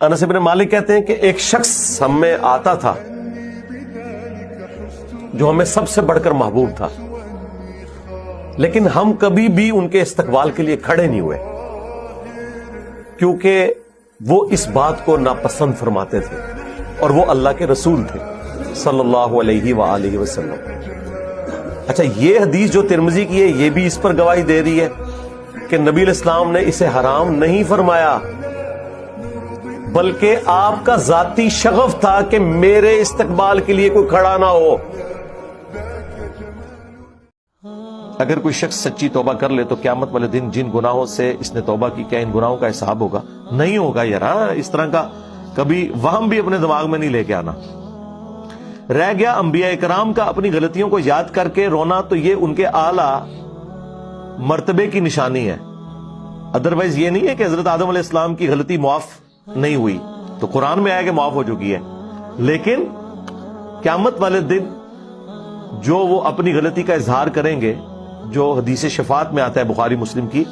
انس بن مالک کہتے ہیں کہ ایک شخص ہم میں آتا تھا جو ہمیں سب سے بڑھ کر محبوب تھا، لیکن ہم کبھی بھی ان کے استقبال کے لیے کھڑے نہیں ہوئے کیونکہ وہ اس بات کو ناپسند فرماتے تھے، اور وہ اللہ کے رسول تھے صلی اللہ علیہ وآلہ وسلم۔ اچھا، یہ حدیث جو ترمذی کی ہے یہ بھی اس پر گواہی دے رہی ہے کہ نبی علیہ السلام نے اسے حرام نہیں فرمایا، بلکہ آپ کا ذاتی شغف تھا کہ میرے استقبال کے لیے کوئی کھڑا نہ ہو۔ اگر کوئی شخص سچی توبہ کر لے تو قیامت والے دن جن گناہوں سے اس نے توبہ کی، کیا ان گناہوں کا حساب ہوگا؟ نہیں ہوگا یار، اس طرح کا کبھی وہم بھی اپنے دماغ میں نہیں لے کے آنا۔ رہ گیا انبیاء کرام کا اپنی غلطیوں کو یاد کر کے رونا، تو یہ ان کے اعلیٰ مرتبے کی نشانی ہے، ادروائز یہ نہیں ہے کہ حضرت آدم علیہ السلام کی غلطی معاف نہیں ہوئی، تو قرآن میں آیا کہ معاف ہو چکی ہے، لیکن قیامت والے دن جو وہ اپنی غلطی کا اظہار کریں گے، جو حدیث شفاعت میں آتا ہے بخاری مسلم کی،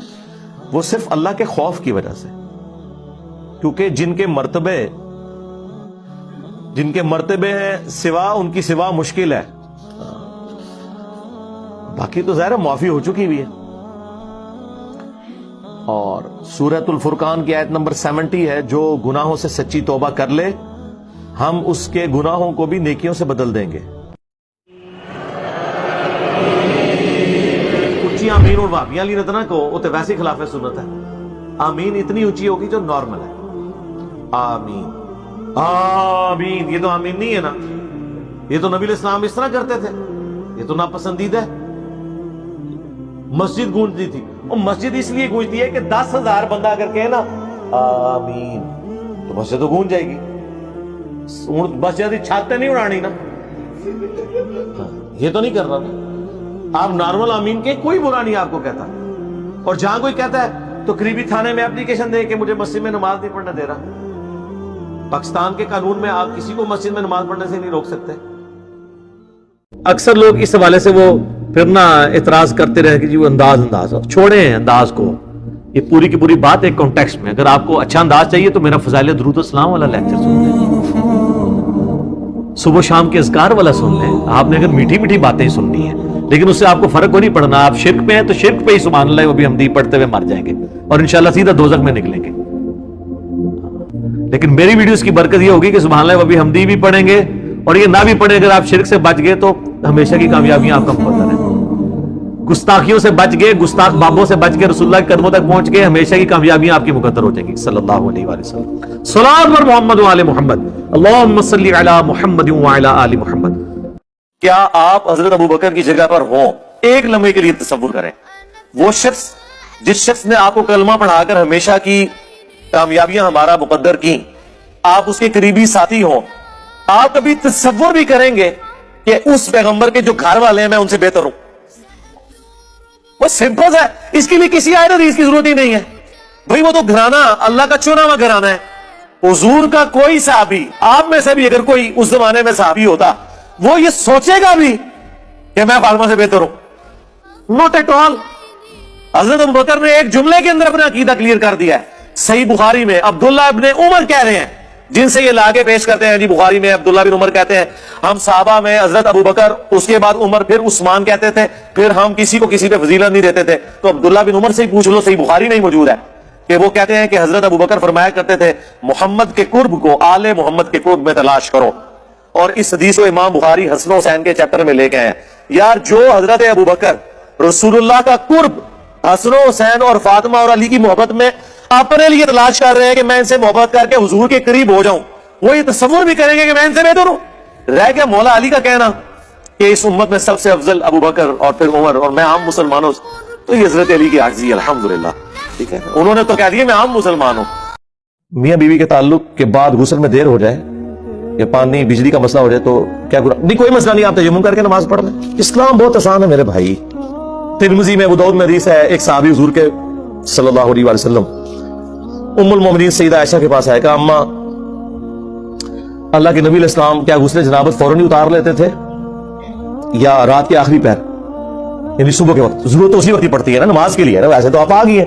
وہ صرف اللہ کے خوف کی وجہ سے، کیونکہ جن کے مرتبے ہیں سوا ان کی سوا مشکل ہے، باقی تو ظاہر معافی ہو چکی بھی ہے۔ اور سورۃ الفرقان کی آیت نمبر 70 ہے، جو گناہوں سے سچی توبہ کر لے ہم اس کے گناہوں کو بھی نیکیوں سے بدل دیں گے۔ اونچی آمین اور وہابیاں لی نہ کو وہ تو ویسے خلاف سنت ہے، آمین اتنی اونچی ہوگی جو نارمل ہے، آمین آمین، یہ تو آمین نہیں ہے نا، یہ تو نبی علیہ السلام اس طرح کرتے تھے، یہ تو ناپسندیدہ ہے۔ مسجد گونجتی تھی، اور مسجد اس لیے گونجتی ہے کہ 10,000 بندہ اگر کہے نا آمین تو مسجد تو گونج جائے گی، مسجد کی چھت نہیں اڑانی نا، یہ تو نہیں کر رہا نا۔ آپ نارمل آمین کے کوئی برا نہیں آپ کو کہتا، اور جہاں کوئی کہتا ہے تو قریبی تھانے میں اپلیکیشن دے کہ مجھے مسجد میں نماز نہیں پڑھنے دے رہا۔ پاکستان کے قانون میں آپ کسی کو مسجد میں نماز پڑھنے سے نہیں روک سکتے۔ اکثر لوگ اس حوالے سے وہ پھر نہ اعتراض کرتے رہے کہ جی وہ انداز چھوڑے ہیں انداز کو، یہ پوری کی پوری بات ایک کانٹیکسٹ میں۔ اگر آپ کو اچھا انداز چاہیے تو میرا فضائل درود و سلام والا لیکچر سن لیں، صبح و شام کے اذکار والا سن لیں۔ آپ نے اگر میٹھی میٹھی باتیں سننی ہیں، لیکن اس سے آپ کو فرق کو نہیں پڑنا، آپ شرک پہ ہیں تو شرک پہ ہی سبحان اللہ وہ بھی حمدی پڑھتے ہوئے مر جائیں گے اور انشاءاللہ سیدھا دوزخ میں نکلیں گے۔ لیکن میری ویڈیوز کی برکت یہ ہوگی کہ سبحان اللہ وہ بھی حمدی بھی پڑھیں گے، اور یہ نہ بھی پڑھیں، اگر آپ شرک سے بچ گئے تو ہمیشہ کی کامیابیاں آپ کا مقدر ہے۔ گستاخیوں سے بچ گئے، گستاخ بابوں سے بچ کے رسول اللہ کے قدموں تک پہنچ گئے، ہمیشہ کی کامیابیاں آپ کی مقدر ہو جائیں گی صلی اللہ علیہ وآلہ وسلم۔ صلوات بر محمد وآل محمد، اللہم صلی علی محمد وعلی آل محمد۔ کیا آپ حضرت ابوبکر کی جگہ پر ہوں؟ ایک لمحے کے لیے تصور کریں، وہ شخص جس شخص نے آپ کو کلمہ پڑھا کر ہمیشہ کی کامیابیاں ہمارا مقدر کی، آپ اس کے قریبی ساتھی ہوں، آپ کبھی تصور بھی کریں گے کہ اس پیغمبر کے جو گھر والے ہیں میں ان سے بہتر ہوں؟ وہ سمپل ہے، اس کے لیے کسی آیت حدیث کی ضرورت ہی نہیں ہے بھائی، وہ تو گھرانہ اللہ کا چنا ہوا گھرانہ ہے۔ حضور کا کوئی صحابی، آپ میں سے بھی اگر کوئی اس زمانے میں صحابی ہوتا، وہ یہ سوچے گا بھی کہ میں فاطمہ سے بہتر ہوں؟ Not at all. حضرت ابوبکر نے ایک جملے کے اندر اپنا عقیدہ کلیئر کر دیا ہے۔ صحیح بخاری میں عبداللہ ابن عمر کہہ رہے ہیں، جن سے یہ لا کے پیش کرتے ہیں، جی بخاری میں عبداللہ بن عمر کہتے ہیں ہم صحابہ میں حضرت ابوبکر، اس کے بعد عمر، پھر عثمان کہتے تھے، پھر ہم کسی کو کسی پہ فضیلت نہیں دیتے تھے۔ تو عبداللہ بن عمر سے ہی پوچھ لو، صحیح بخاری نہیں موجود ہے کہ وہ کہتے ہیں کہ حضرت ابوبکر فرمایا کرتے تھے محمد کے قرب کو آل محمد کے قرب میں تلاش کرو، اور اس حدیث کو امام بخاری حسن و حسین کے چیپٹر میں لے کے ہیں۔ یار جو حضرت ابوبکر رسول اللہ کا قرب حسن و حسین اور فاطمہ اور علی کی محبت میں اپنے لیے تلاش کر رہے ہیں کہ میں ان سے محبت کر کے حضور کے قریب ہو جاؤں، وہ یہ تصور بھی کریں گے کہ میں ان سے بہتر ہوں؟ رہ گیا مولا علی کا کہنا کہ اس امت میں سب سے افضل ابوبکر اور پھر عمر، اور میں عام مسلمانوں سے، تو یہ حضرت علی کی عاجزی الحمدللہ، ٹھیک ہے، انہوں نے تو کہہ دیا میں عام مسلمان ہوں۔ میاں بیوی کے تعلق کے بعد غسل میں دیر ہو جائے یا پانی بجلی کا مسئلہ ہو جائے تو کیا گناہ؟ نہیں، کوئی مسئلہ نہیں، آپ تیمم کر کے نماز پڑھ لیں، اسلام بہت آسان ہے میرے بھائی۔ ترمذی میں، ابو داؤد میں حدیث ہے، ایک صحابی حضور کے صلی اللہ علیہ وآلہ وسلم ام المومنین سیدہ عائشہ کے پاس آئے، کہا اماں اللہ کے نبی علیہ السلام کیا غسل جنابت فوراً ہی اتار لیتے تھے یا رات کے آخری پہر، یعنی صبح کے وقت؟ ضرورت تو اسی وقت ہی پڑتی ہے نا، نماز کے لیے نا، ویسے تو آپ آ گئی ہیں۔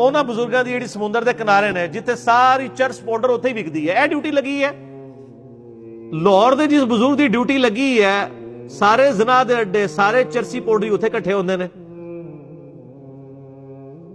ਉਹਨਾਂ ਬਜ਼ੁਰਗਾਂ ਦੀ ਜਿਹੜੀ ਸਮੁੰਦਰ ਦੇ ਕਿਨਾਰੇ ਨੇ ਜਿੱਥੇ ਸਾਰੀ ਚਰਸ ਪਾਊਡਰ ਉੱਥੇ ਹੀ ਵਿਕਦੀ ਹੈ, ਇਹ ਡਿਊਟੀ ਲੱਗੀ ਹੈ। ਲਾਹੌਰ ਦੇ ਜਿਸ ਬਜ਼ੁਰਗ ਦੀ ਡਿਊਟੀ ਲੱਗੀ ਹੈ, ਸਾਰੇ ਜ਼ਨਾ ਦੇ ਅੱਡੇ, ਸਾਰੇ ਚਰਸੀ ਪਾਊਡਰ ਉੱਥੇ ਇਕੱਠੇ ਹੁੰਦੇ ਨੇ,